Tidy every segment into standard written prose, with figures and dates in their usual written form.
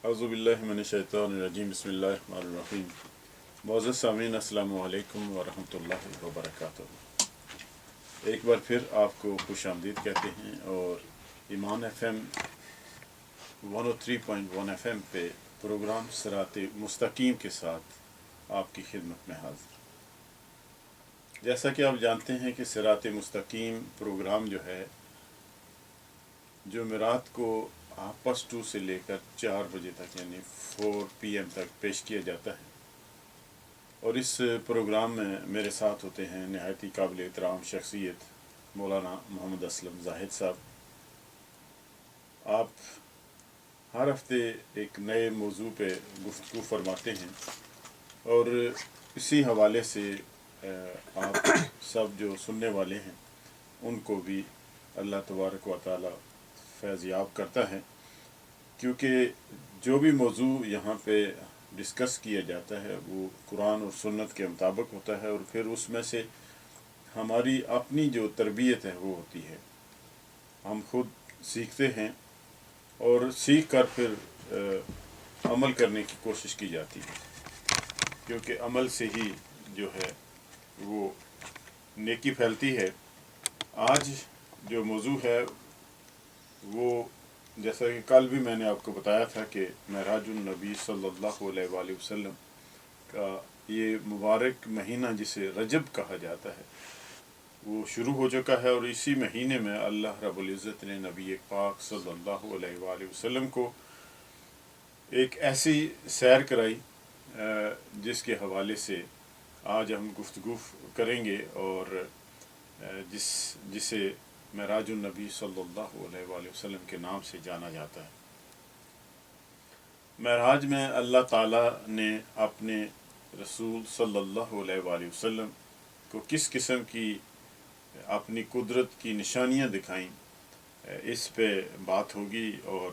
औज़ुबिल्लाहि मिनश्शैतानिर्रजीम बिस्मिल्लाहिर्रहमानिर्रहीम। मुअज़्ज़ज़ सामीन अस्सलामु अलैकुम व रहमतुल्लाहि व बरकातुहू। एक बार फिर आपको खुशामदीद कहते हैं और ईमान FM 103.1 FM पे प्रोग्राम सिराते मुस्तकीम के साथ आपकी खिदमत में हाजिर। जैसा कि आप जानते हैं कि सिराते मुस्तकीम प्रोग्राम जो है जुमेरात को 2:30 से लेकर 4 बजे तक यानी 4 PM तक पेश किया जाता है। और इस प्रोग्राम में मेरे साथ होते हैं नहायत ही काबिल एहतराम शख्सियत मौलाना मोहम्मद असलम जाहिद साहब। आप हर हफ्ते एक नए मौजू पे गुफ्तगू फरमाते हैं और इसी हवाले से आप सब जो सुनने वाले हैं उनको भी अल्लाह तबारक व तआला फैज़याब करता है, क्योंकि जो भी मौजू यहाँ पे डिस्कस किया जाता है वो कुरान और सुन्नत के मुताबिक होता है और फिर उसमें से हमारी अपनी जो तरबियत है वो होती है। हम खुद सीखते हैं और सीख कर फिर अमल करने की कोशिश की जाती है, क्योंकि अमल से ही जो है वो नेकी फैलती है। आज जो मौजू है वो जैसा कि कल भी मैंने आपको बताया था कि महराजुन नबी सल्लल्लाहु अलैहि वसल्लम का ये मुबारक महीना जिसे रजब कहा जाता है वो शुरू हो चुका है और इसी महीने में अल्लाह रब्बुल इज़्ज़त ने नबी पाक सल्लल्लाहु अलैहि वसल्लम को एक ऐसी सैर कराई जिसके हवाले से आज हम गुफ्तगू करेंगे और जिसे महराजुन नबी सल्लल्लाहु अलैहि वसल्लम के नाम से जाना जाता है। महराज में अल्लाह ताला ने अपने रसूल सल्लल्लाहु अलैहि वसल्लम को किस किस्म की अपनी कुदरत की निशानियां दिखाईं, इस पे बात होगी और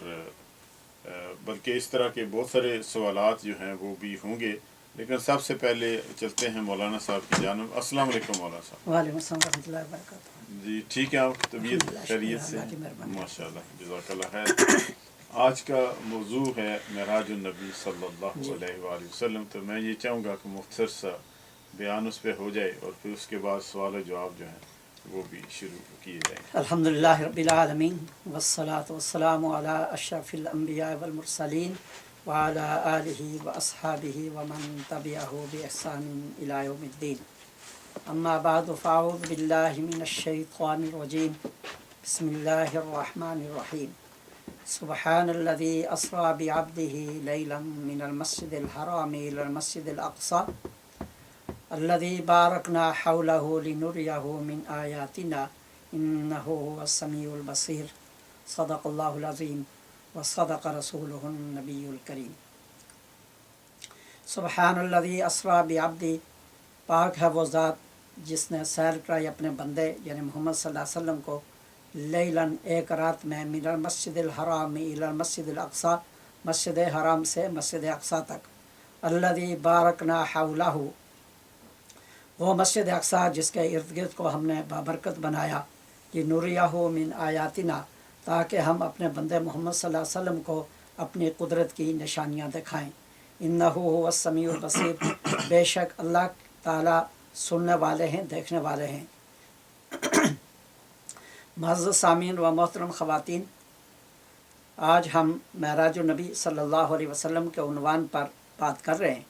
बल्कि इस तरह के बहुत सारे सवालात जो हैं वो भी होंगे, लेकिन सबसे पहले चलते हैं मौलाना साहब की जानिब। अस्सलाम वालेकुम मौलाना साहब। वालेकुम अस्सलाम रहमतुल्लाहि व बरकातहू। जी ठीक है, आप तबीयत खैरियत से? माशाल्लाह, जज़ाकल्लाह खैर। आज का मौजू है महराजुन नबी सल्लल्लाहु अलैहि वसल्लम, तो मैं ये चाहूँगा कि मुख्तसर सा बयान उस पर हो जाए और फिर उसके बाद सवाल जवाब जो हैं वो भी शुरू किए जाएँ। अल्हम्दुलिल्लाह रब्बिल आलमीन वस्सलातु वस्सलामु अला अशरफिल अंबिया वल मुरसलीन व अला आलिहि व अस्हाबिहि व मन तबिअहु बि इहसान इला यौमिद्दीन। अम्मा बाद फ़अऊज़ु बिल्लाहि मिनश शैतानिर रजीम। बिस्मिल्लाहिर रहमानिर रहीम। सुब्हानल्लज़ी अस्रा बिअब्दिही लैलन मिनल मस्जिदिल हराम इलल मस्जिदिल अक़सा अल्लज़ी बारकना हौलहु लिनुरियहु मिन आयातिना इन्नहु हुवस समीउल बसीर। सदक़ल्लाहुल अज़ीम व सदक़ रसूलुहुन नबियुल करीम। सुब्हानल्लज़ी अस्रा बिअब्दी, पाक है वो ज़ात जिसने सैर कराई अपने बंदे यानी मोहम्मद सल्लल्लाहु अलैहि वसल्लम को लैलन एक रात में मिनल मस्जिदिल हराम इलल मस्जिदिल अक़सा, मस्जिद हराम से मस्जिद अक़सा तक। अल्लज़ी बारकना हौलहु, वो मस्जिद अक़सा जिसके इर्द गिर्द को हमने बाबरकत बनाया, कि नूरियहु मिन आयातिना, ताकि हम अपने बंदे मोहम्मद सल्लल्लाहु अलैहि वसल्लम को अपनी कुदरत की निशानियाँ दिखाएँ। इन्नहु हुवस समीउल बसीर, बेशक अल्लाह ताला सुनने वाले हैं, देखने वाले हैं। मुअज़्ज़ज़ सामीन व मोहतरम ख़वातीन, आज हम महराजुन नबी सल्लल्लाहु अलैहि वसल्लम के उन्वान पर बात कर रहे हैं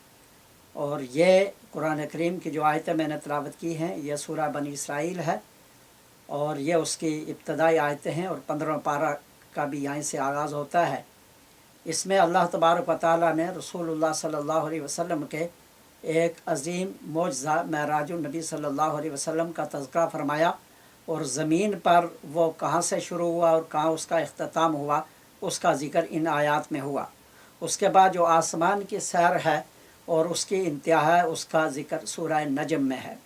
और ये कुरान करीम की जो आयतें मैंने तिलावत की हैं यह सूरह बनी इसराइल है और ये उसकी इब्तदाई आयतें हैं और 15वां पारा का भी यहीं से आगाज़ होता है। इसमें अल्लाह तबारक व तआला ने रसूलुल्लाह सल्लल्लाहु अलैहि वसल्लम के एक अज़ीम मौजज़ा महराजुन नबी सल्लल्लाहु अलैहि वसल्लम का तज़किरा फरमाया और ज़मीन पर वो कहाँ से शुरू हुआ और कहाँ उसका इख्तिताम हुआ उसका ज़िक्र इन आयात में हुआ। उसके बाद जो आसमान की सैर है और उसकी इंतहा है उसका ज़िक्र सूरह नजम में है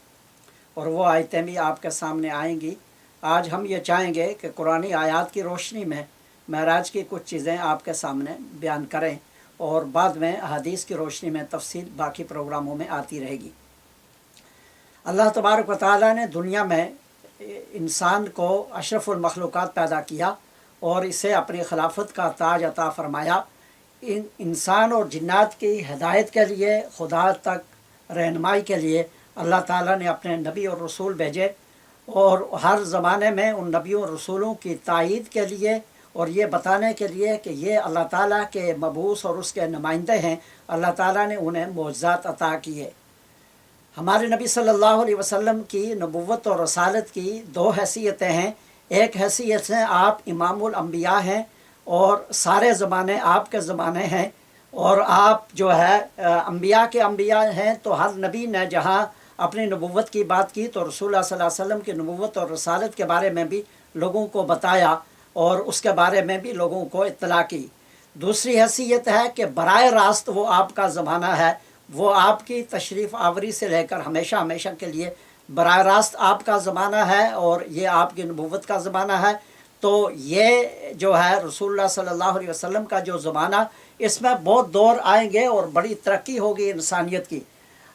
और वो आयतें भी आपके सामने आएंगी। आज हम ये चाहेंगे कि कुरानी आयात की रोशनी में महराज की कुछ चीज़ें आपके सामने बयान करें और बाद में हदीस की रोशनी में तफसील बाकी प्रोग्रामों में आती रहेगी। अल्लाह तबारक व तआला ने दुनिया में इंसान को अशरफुल मखलूक़ात पैदा किया और इसे अपनी खिलाफत का ताज अता फ़रमाया इंसान और जिन्नात की हिदायत के लिए, खुदा तक रहनुमाई के लिए अल्लाह ताला ने अपने नबी और रसूल भेजे, और हर ज़माने में उन नबियों और रसूलों की तायीद के लिए और ये बताने के लिए कि ये अल्लाह ताला के मबूस और उसके नुमाइंदे हैं। अल्लाह ताला ने उन्हें मोअज़्ज़ात अता किए। हमारे नबी सल्लल्लाहु अलैहि वसल्लम की नबुव्वत और रसालत की दो हैसियतें हैं। एक हैसियत से आप इमामुल अंबिया हैं और सारे ज़माने आपके ज़माने हैं, और आप जो है अंबिया के अंबिया हैं। तो हर नबी ने जहाँ अपनी नबुव्वत की बात की तो रसूलुल्लाह सल्लल्लाहु अलैहि वसल्लम की नबुव्वत और रसालत के बारे में भी लोगों को बताया और उसके बारे में भी लोगों को इत्तला की। दूसरी हैसियत है कि बराए रास्त वो आपका ज़माना है, वो आपकी तशरीफ़ आवरी से लेकर हमेशा हमेशा के लिए बराए रास्त आपका ज़माना है और ये आपकी नबुव्वत का ज़माना है। तो ये जो है रसूलुल्लाह सल्लल्लाहु अलैहि वसल्लम का जो ज़माना, इसमें बहुत दौर आएंगे और बड़ी तरक्की होगी इंसानियत की।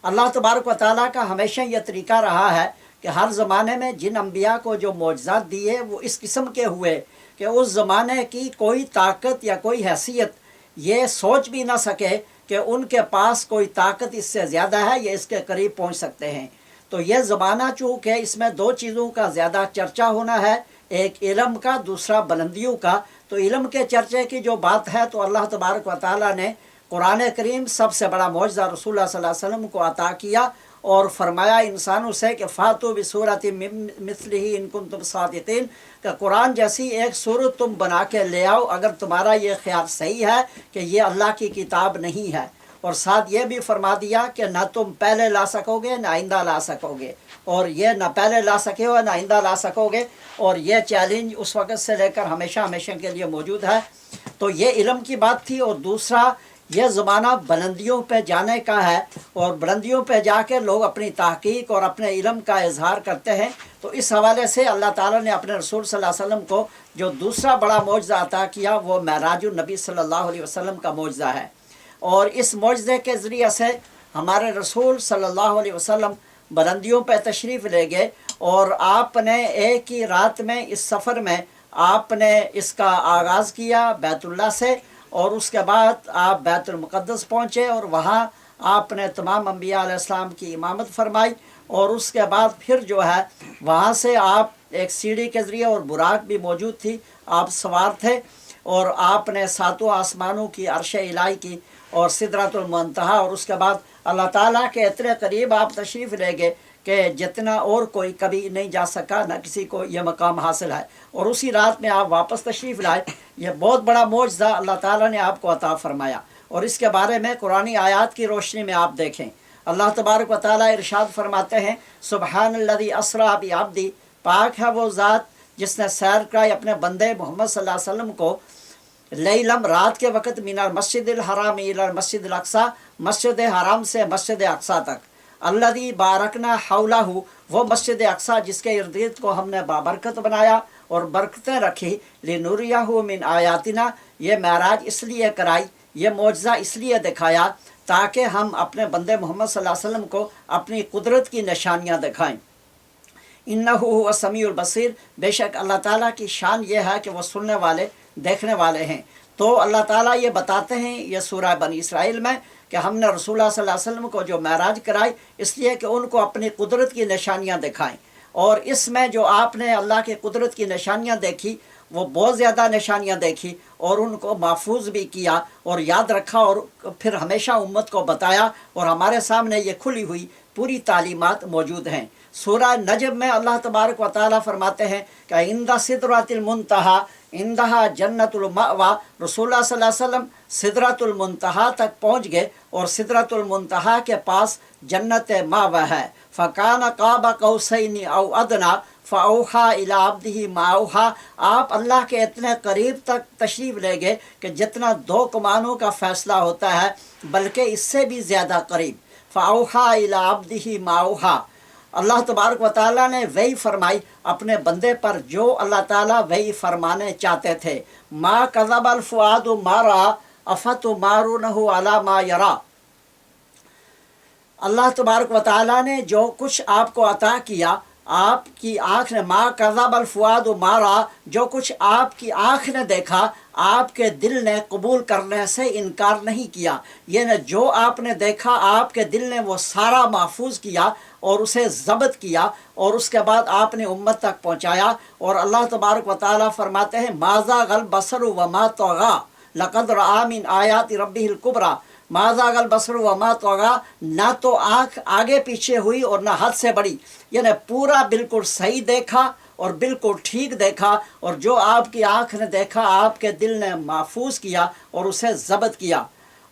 अल्लाह तबारक व तआला का हमेशा ये तरीका रहा है कि हर ज़माने में जिन अम्बिया को जो मोअज़्ज़ात दिए वो इस किस्म के हुए कि उस ज़माने की कोई ताकत या कोई हैसियत ये सोच भी ना सके कि उनके पास कोई ताकत इससे ज़्यादा है, ये इसके करीब पहुंच सकते हैं। तो ये ज़माना चूँकि इसमें दो चीज़ों का ज़्यादा चर्चा होना है, एक इल्म का, दूसरा बुलंदियों का। तो इल्म के चर्चे की जो बात है तो अल्लाह तबारक व तआला ने कुरान करीम सबसे बड़ा मौजज़ा रसूलुल्लाह सल्लल्लाहु अलैहि वसल्लम को अता किया और फरमाया इंसानों से कि फ़ातू बिसूरति मिस्लिही इन कुंतुम सादिक़ीन, कि कुरान जैसी एक सूरत तुम बना के ले आओ अगर तुम्हारा ये ख्याल सही है कि ये अल्लाह की किताब नहीं है। और साथ ये भी फरमा दिया कि ना तुम पहले ला सकोगे ना आइंदा ला सकोगे, और ये ना पहले ला सके हो ना आइंदा ला सकोगे, और ये चैलेंज उस वक़्त से लेकर हमेशा हमेशा के लिए मौजूद है। तो ये इल्म की बात थी। और दूसरा, यह ज़माना बुलंदियों पे जाने का है और बुलंदियों पे जाके लोग अपनी तहक़ीक़ और अपने इल्म का इजहार करते हैं। तो इस हवाले से अल्लाह ताला ने अपने रसूल सल्लल्लाहु अलैहि वसल्लम को जो दूसरा बड़ा मौजज़ा अता किया वो मेराजुन नबी सल्लल्लाहु अलैहि वसल्लम का मौजज़ा है। और इस मौजज़े के ज़रिए से हमारे रसूल सल्लल्लाहु अलैहि वसल्लम बुलंदियों पे तशरीफ़ ले गए और आपने एक ही रात में इस सफ़र में आपने इसका आगाज़ किया बैतुल्लाह से, और उसके बाद आप बैतुल मुक़द्दस पहुँचे और वहाँ आपने तमाम अंबिया अलैहिस्सलाम की इमामत फरमाई। और उसके बाद फिर जो है वहाँ से आप एक सीढ़ी के ज़रिए, और बुराक भी मौजूद थी, आप सवार थे और आपने सातों आसमानों की अर्श इलाही की और सिदरतुल मुंतहा, और उसके बाद अल्लाह ताला के इतने करीब आप तशरीफ़ ले गए कि जितना और कोई कभी नहीं जा सका, न किसी को यह मकाम हासिल है। और उसी रात में आप वापस तशरीफ़ लाए। यह बहुत बड़ा मौजज़ा अल्लाह ताला ने आपको अता फ़रमाया। और इसके बारे में कुरानी आयात की रोशनी में आप देखें, अल्लाह तबारक व तआला इरशाद फरमाते हैं, सुब्हानल्लज़ी अस्रा बि अब्दी, पाक है वो ज़ात जिसने सैर कराई अपने बंदे मोहम्मद सल्लल्लाहु अलैहि वसल्लम को लैलम, रात के वक़्त, मिनल मस्जिदिल हराम इलल मस्जिदिल अक्सा, मस्जिद हराम से मस्जिद अक्सा तक, अल्लज़ी बारकना हौलहू, वो मस्जिद अक्सा जिसके इर्द गिर्द को हमने बाबरकत बनाया और बरकतें रखी, लिनुरियहू मिन आयातिना, ये महराज इसलिए कराई, ये मौजज़ा इसलिए दिखाया ताकि हम अपने बंदे मोहम्मद सल्लल्लाहु अलैहि वसल्लम को अपनी कुदरत की निशानियाँ दिखाएँ। इन्नहु हुवा समीउल बसीर, बेशक अल्लाह ताला की शान ये है कि वो सुनने वाले देखने वाले हैं। तो अल्लाह ताला ये बताते हैं ये सूरह बनी इसराइल में कि हमने रसूलुल्लाह सल्लल्लाहु अलैहि वसल्लम को जो महराज कराई इसलिए कि उनको अपनी कुदरत की निशानियाँ दिखाएं। और इसमें जो आपने अल्लाह की कुदरत की निशानियाँ देखी वो बहुत ज़्यादा निशानियाँ देखी और उनको महफूज भी किया और याद रखा और फिर हमेशा उम्मत को बताया, और हमारे सामने ये खुली हुई पूरी तालीमात मौजूद हैं। सूरह नजम में अल्लाह तबारक व तआला फरमाते हैं कि इंदा सिदरतुल मुंतहा इंदहा जन्नतुल मअवा, रसूलुल्लाह सल्लल्लाहु अलैहि वसल्लम सिदरतुल मुंतहा तक पहुँच गए और सिदरतुल मुंतहा के पास जन्नत मअवा है। फ़कान क़ाब क़ौसैनि औ अदना फ़अौहा इला अब्दिही मा औहा, आप अल्लाह के इतने करीब तक तशरीफ़ ले गए कि जितना दो कमानों का फ़ैसला होता है बल्कि इससे भी ज़्यादा करीब। फ़अौहा इला अब्दिही मा औहा, अल्लाह तबारक व तआला ने वही फरमाई अपने बंदे पर जो अल्लाह ताला वही फरमाने चाहते थे। मा कज़बल फ़ुआदु मा रआ अफ़तुमारूनहु अला मा यरा, अल्लाह तबारक व तआला ने जो कुछ आपको अता किया, आपकी आँख ने, मा कज़बल फ़ुआदु मा रआ, जो कुछ आपकी आँख ने देखा آپ کے دل نے قبول کرنے سے انکار نہیں کیا، یعنی جو آپ نے دیکھا آپ کے دل نے وہ سارا محفوظ کیا اور اسے ضبط کیا، اور اس کے بعد آپ نے امت تک پہنچایا۔ اور اللہ تبارک و تعالیٰ فرماتے ہیں ما زاغ البصر وما طغی لقد رأى من آیات ربہ الکبریٰ، ما زاغ البصر وما طغی، نہ تو آنکھ آگے پیچھے ہوئی اور نہ حد سے بڑی، یعنی پورا بالکل صحیح دیکھا اور بالکل ٹھیک دیکھا، اور جو آپ کی آنکھ نے دیکھا آپ کے دل نے محفوظ کیا اور اسے ضبط کیا۔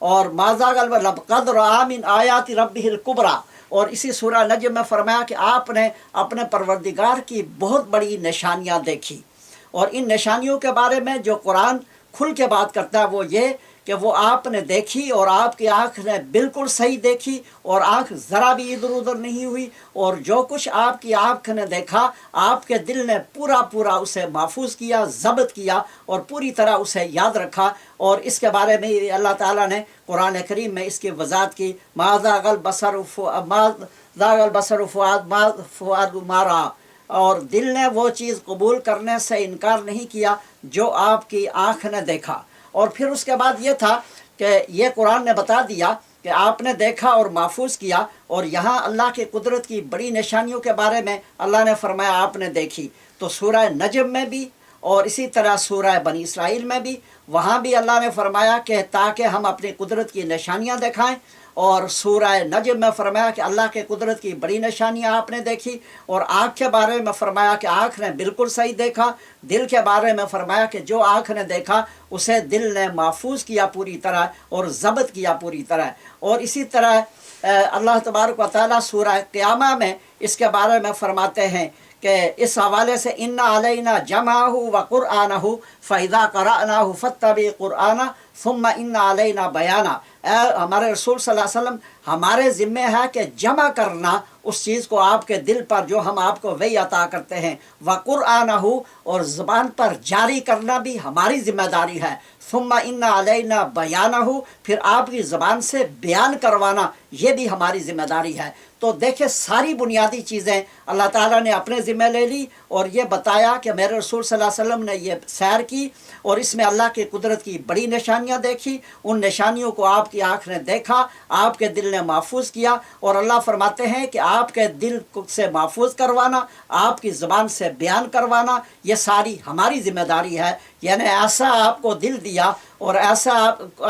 اور ما زاغ لقد رأى من آیات ربہ الکبریٰ، اور اسی سورہ نجم میں فرمایا کہ آپ نے اپنے پروردگار کی بہت بڑی نشانیاں دیکھی۔ اور ان نشانیوں کے بارے میں جو قرآن کھل کے بات کرتا ہے وہ یہ کہ وہ آپ نے دیکھی اور آپ کی آنکھ نے بالکل صحیح دیکھی اور آنکھ ذرا بھی ادھر ادھر نہیں ہوئی، اور جو کچھ آپ کی آنکھ نے دیکھا آپ کے دل نے پورا اسے محفوظ کیا، ضبط کیا اور پوری طرح اسے یاد رکھا۔ اور اس کے بارے میں اللہ تعالیٰ نے قرآن کریم میں اس کی وضاحت کی، ما زاغ البصر فؤاد ما رأى، اور دل نے وہ چیز قبول کرنے سے انکار نہیں کیا جو آپ کی آنکھ نے دیکھا۔ اور پھر اس کے بعد یہ تھا کہ یہ قرآن نے بتا دیا کہ آپ نے دیکھا اور محفوظ کیا، اور یہاں اللہ کی قدرت کی بڑی نشانیوں کے بارے میں اللہ نے فرمایا آپ نے دیکھی۔ تو سورہ نجم میں بھی اور اسی طرح سورہ بنی اسرائیل میں بھی وہاں بھی اللہ نے فرمایا کہ تاکہ ہم اپنی قدرت کی نشانیاں دکھائیں، اور سورہ نجم میں فرمایا کہ اللہ کے قدرت کی بڑی نشانیاں آپ نے دیکھی، اور آنکھ کے بارے میں فرمایا کہ آنکھ نے بالکل صحیح دیکھا، دل کے بارے میں فرمایا کہ جو آنکھ نے دیکھا اسے دل نے محفوظ کیا پوری طرح اور ضبط کیا پوری طرح۔ اور اسی طرح اللہ تبارک و تعالیٰ سورہ قیامہ میں اس کے بارے میں فرماتے ہیں کہ اس حوالے سے اِنَّ عَلَيْنَا جَمْعَهُ وَقُرْآنَهُ فَإِذَا قَرَأْنَاهُ فَاتَّبِعْ قُرْآنَهُ ثُمَّ إِنَّ عَلَيْنَا بَيَانَهُ۔ اے ہمارے رسول صلی اللہ علیہ وسلم، ہمارے ذمہ ہے کہ جمع کرنا اس چیز کو آپ کے دل پر جو ہم آپ کو وحی عطا کرتے ہیں، وَقُرْآنَهُ، اور زبان پر جاری کرنا بھی ہماری ذمہ داری ہے، ثم ان علینا بیانہ، پھر آپ کی زبان سے بیان کروانا یہ بھی ہماری ذمہ داری ہے۔ تو دیکھیں ساری بنیادی چیزیں اللہ تعالیٰ نے اپنے ذمہ لے لی، اور یہ بتایا کہ میرے رسول صلی اللہ علیہ وسلم نے یہ سیر کی اور اس میں اللہ کی قدرت کی بڑی نشانیاں دیکھی، ان نشانیوں کو آپ کی آنکھ نے دیکھا، آپ کے دل نے محفوظ کیا، اور اللہ فرماتے ہیں کہ آپ کے دل سے محفوظ کروانا، آپ کی زبان سے بیان کروانا یہ ساری ہماری ذمہ داری ہے۔ یعنی ایسا آپ کو دل دیا اور ایسا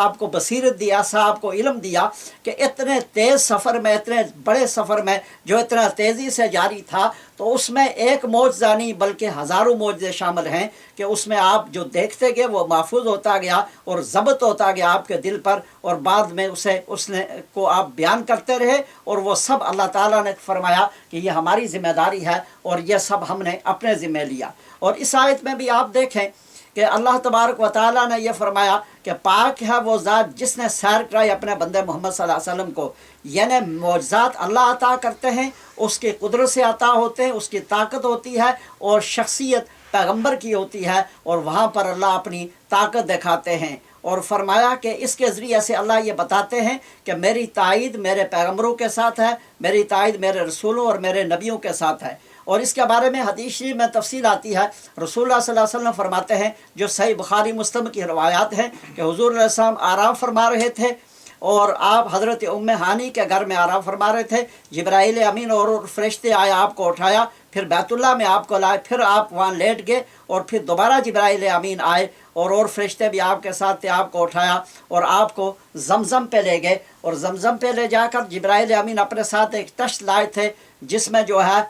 آپ کو بصیرت دی، ایسا آپ کو علم دیا کہ اتنے تیز سفر میں، اتنے بڑے سفر میں جو اتنا تیزی سے جاری تھا، تو اس میں ایک معجزہ نہیں بلکہ ہزاروں معجزے شامل ہیں کہ اس میں آپ جو دیکھتے گئے وہ محفوظ ہوتا گیا اور ضبط ہوتا گیا آپ کے دل پر، اور بعد میں اس نے کو آپ بیان کرتے رہے، اور وہ سب اللہ تعالیٰ نے فرمایا کہ یہ ہماری ذمہ داری ہے اور یہ سب ہم نے اپنے ذمہ لیا۔ اور اس آیت میں بھی آپ دیکھیں کہ اللہ تبارک و تعالیٰ نے یہ فرمایا کہ پاک ہے وہ ذات جس نے سیر کرائی اپنے بندے محمد صلی اللہ علیہ وسلم کو، یعنی معجزات اللہ عطا کرتے ہیں، اس کی قدرت سے عطا ہوتے ہیں، اس کی طاقت ہوتی ہے، اور شخصیت پیغمبر کی ہوتی ہے، اور وہاں پر اللہ اپنی طاقت دکھاتے ہیں۔ اور فرمایا کہ اس کے ذریعے سے اللہ یہ بتاتے ہیں کہ میری تائید میرے پیغمبروں کے ساتھ ہے، میری تائید میرے رسولوں اور میرے نبیوں کے ساتھ ہے۔ اور اس کے بارے میں حدیث شریف میں تفصیل آتی ہے، رسول اللہ صلی اللہ علیہ وسلم فرماتے ہیں، جو صحیح بخاری مسلم کی روایات ہیں، کہ حضور علیہ السلام آرام فرما رہے تھے، اور آپ حضرت ام ہانی کے گھر میں آرام فرما رہے تھے، جبرائیل امین اور فرشتے آئے، آپ کو اٹھایا، پھر بیت اللہ میں آپ کو لائے، پھر آپ وہاں لیٹ گئے، اور پھر دوبارہ جبرائیل امین آئے اور فرشتے بھی آپ کے ساتھ تھے، آپ کو اٹھایا اور آپ کو زمزم پہ لے گئے، اور زمزم پہ لے جا کر جبرائیل امین اپنے ساتھ ایک ٹشت لائے تھے جس میں جو ہے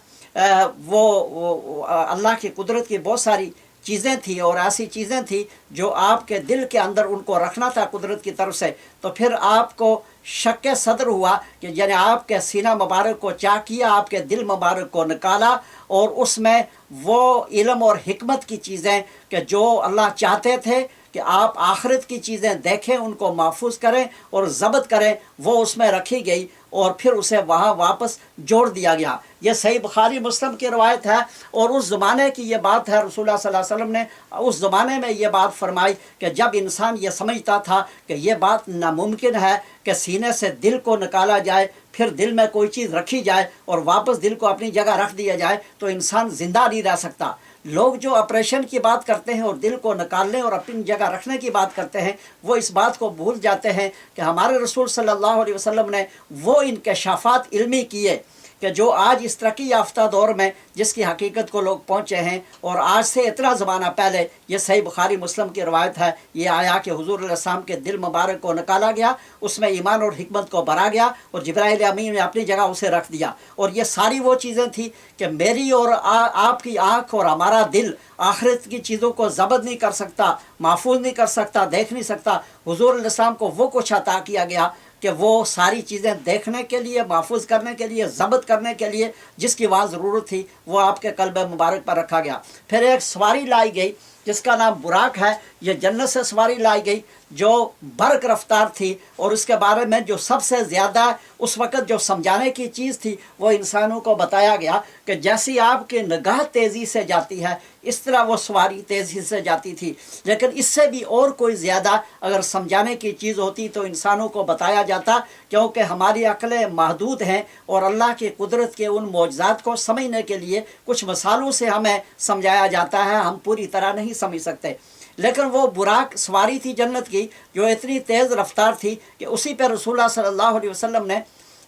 وہ اللہ کی قدرت کی بہت ساری چیزیں تھیں، اور ایسی چیزیں تھیں جو آپ کے دل کے اندر ان کو رکھنا تھا قدرت کی طرف سے۔ تو پھر آپ کو شک صدر ہوا کہ یعنی آپ کے سینہ مبارک کو چاک کیا، آپ کے دل مبارک کو نکالا، اور اس میں وہ علم اور حکمت کی چیزیں کہ جو اللہ چاہتے تھے کہ آپ آخرت کی چیزیں دیکھیں، ان کو محفوظ کریں اور ضبط کریں، وہ اس میں رکھی گئی، اور پھر اسے وہاں واپس جوڑ دیا گیا۔ یہ صحیح بخاری مسلم کی روایت ہے، اور اس زمانے کی یہ بات ہے، رسول اللہ صلی اللہ علیہ وسلم نے اس زمانے میں یہ بات فرمائی کہ جب انسان یہ سمجھتا تھا کہ یہ بات ناممکن ہے کہ سینے سے دل کو نکالا جائے، پھر دل میں کوئی چیز رکھی جائے اور واپس دل کو اپنی جگہ رکھ دیا جائے، تو انسان زندہ نہیں رہ سکتا۔ لوگ جو آپریشن کی بات کرتے ہیں اور دل کو نکالنے اور اپنی جگہ رکھنے کی بات کرتے ہیں وہ اس بات کو بھول جاتے ہیں کہ ہمارے رسول صلی اللہ علیہ وسلم نے وہ انکشافات علمی کیے کہ جو آج اس ترقی یافتہ دور میں جس کی حقیقت کو لوگ پہنچے ہیں، اور آج سے اتنا زمانہ پہلے یہ صحیح بخاری مسلم کی روایت ہے، یہ آیا کہ حضور علیہ السلام کے دل مبارک کو نکالا گیا، اس میں ایمان اور حکمت کو بھرا گیا اور جبرائیل امین نے اپنی جگہ اسے رکھ دیا، اور یہ ساری وہ چیزیں تھیں کہ میری اور آپ کی آنکھ اور ہمارا دل آخرت کی چیزوں کو ضبط نہیں کر سکتا، محفوظ نہیں کر سکتا، دیکھ نہیں سکتا۔ حضور علیہ السلام کو وہ کچھ عطا کیا گیا کہ وہ ساری چیزیں دیکھنے کے لیے، محفوظ کرنے کے لیے، ضبط کرنے کے لیے جس کی وہاں ضرورت تھی وہ آپ کے قلب مبارک پر رکھا گیا۔ پھر ایک سواری لائی گئی جس کا نام براق ہے، یہ جنت سے سواری لائی گئی جو برق رفتار تھی، اور اس کے بارے میں جو سب سے زیادہ اس وقت جو سمجھانے کی چیز تھی وہ انسانوں کو بتایا گیا کہ جیسی آپ کی نگاہ تیزی سے جاتی ہے اس طرح وہ سواری تیزی سے جاتی تھی، لیکن اس سے بھی اور کوئی زیادہ اگر سمجھانے کی چیز ہوتی تو انسانوں کو بتایا جاتا، کیونکہ ہماری عقلیں محدود ہیں اور اللہ کی قدرت کے ان معجزات کو سمجھنے کے لیے کچھ مثالوں سے ہمیں سمجھایا جاتا ہے، ہم پوری طرح نہیں سمجھ سکتے۔ لیکن وہ براق سواری تھی جنت کی جو اتنی تیز رفتار تھی کہ اسی پہ رسول اللہ صلی اللہ علیہ وسلم نے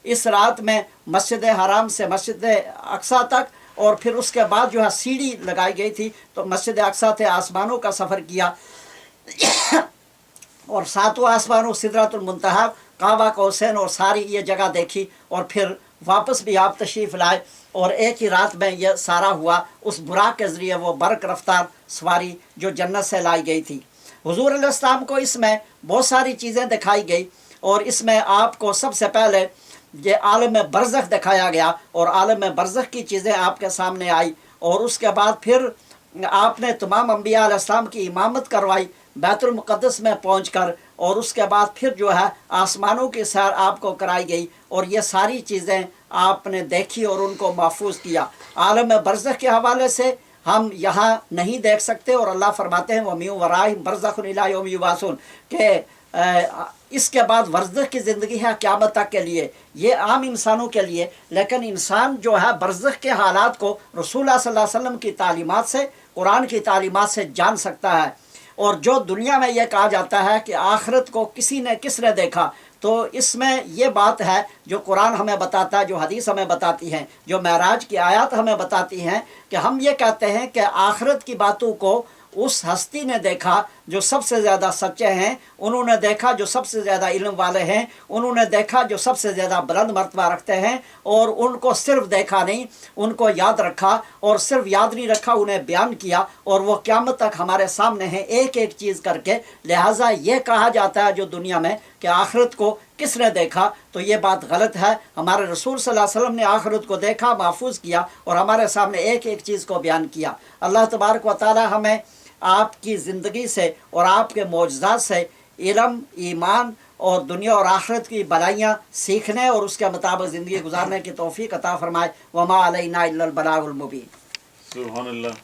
اس رات میں مسجد حرام سے مسجد اقصیٰ تک، اور پھر اس کے بعد جو ہے سیڑھی لگائی گئی تھی تو مسجد اقصیٰ سے آسمانوں کا سفر کیا اور ساتوں آسمانوں، سدرۃ المنتہا، قاب قوسین اور ساری یہ جگہ دیکھی، اور پھر واپس بھی آپ تشریف لائے، اور ایک ہی رات میں یہ سارا ہوا اس براق کے ذریعے، وہ برق رفتار سواری جو جنت سے لائی گئی تھی۔ حضور علیہ السلام کو اس میں بہت ساری چیزیں دکھائی گئی، اور اس میں آپ کو سب سے پہلے یہ عالم برزخ دکھایا گیا، اور عالم برزخ کی چیزیں آپ کے سامنے آئی، اور اس کے بعد پھر آپ نے تمام انبیاء علیہ السلام کی امامت کروائی بیت المقدس میں پہنچ کر، اور اس کے بعد پھر جو ہے آسمانوں کی سیر آپ کو کرائی گئی، اور یہ ساری چیزیں آپ نے دیکھی اور ان کو محفوظ کیا۔ عالم برزخ کے حوالے سے ہم یہاں نہیں دیکھ سکتے، اور اللہ فرماتے ہیں وَمِن وَرَائِهِم بَرْزَخٌ إِلَىٰ يَوْمِ يُبْعَثُونَ کہ اس کے بعد برزخ کی زندگی ہے قیامت تک کے لیے، یہ عام انسانوں کے لیے، لیکن انسان جو ہے برزخ کے حالات کو رسول اللہ صلی اللہ علیہ وسلم کی تعلیمات سے، قرآن کی تعلیمات سے جان سکتا ہے۔ اور جو دنیا میں یہ کہا جاتا ہے کہ آخرت کو کس نے دیکھا، تو اس میں یہ بات ہے جو قرآن ہمیں بتاتا ہے، جو حدیث ہمیں بتاتی ہیں، جو معراج کی آیات ہمیں بتاتی ہیں، کہ ہم یہ کہتے ہیں کہ آخرت کی باتوں کو اس ہستی نے دیکھا جو سب سے زیادہ سچے ہیں، انہوں نے دیکھا جو سب سے زیادہ علم والے ہیں، انہوں نے دیکھا جو سب سے زیادہ بلند مرتبہ رکھتے ہیں، اور ان کو صرف دیکھا نہیں، ان کو یاد رکھا، اور صرف یاد نہیں رکھا، انہیں بیان کیا، اور وہ قیامت تک ہمارے سامنے ہیں ایک ایک چیز کر کے۔ لہٰذا یہ کہا جاتا ہے جو دنیا میں کہ آخرت کو کس نے دیکھا، تو یہ بات غلط ہے۔ ہمارے رسول صلی اللہ علیہ وسلم نے آخرت کو دیکھا، محفوظ کیا، اور ہمارے سامنے ایک ایک چیز کو بیان کیا۔ اللہ تبارک و تعالی ہمیں آپ کی زندگی سے اور آپ کے معجزات سے علم، ایمان اور دنیا اور آخرت کی بھلائیاں سیکھنے اور اس کے مطابق زندگی گزارنے کی توفیق عطا فرمائے۔ وما علینا الا البلاغ المبین۔ سبحان اللہ۔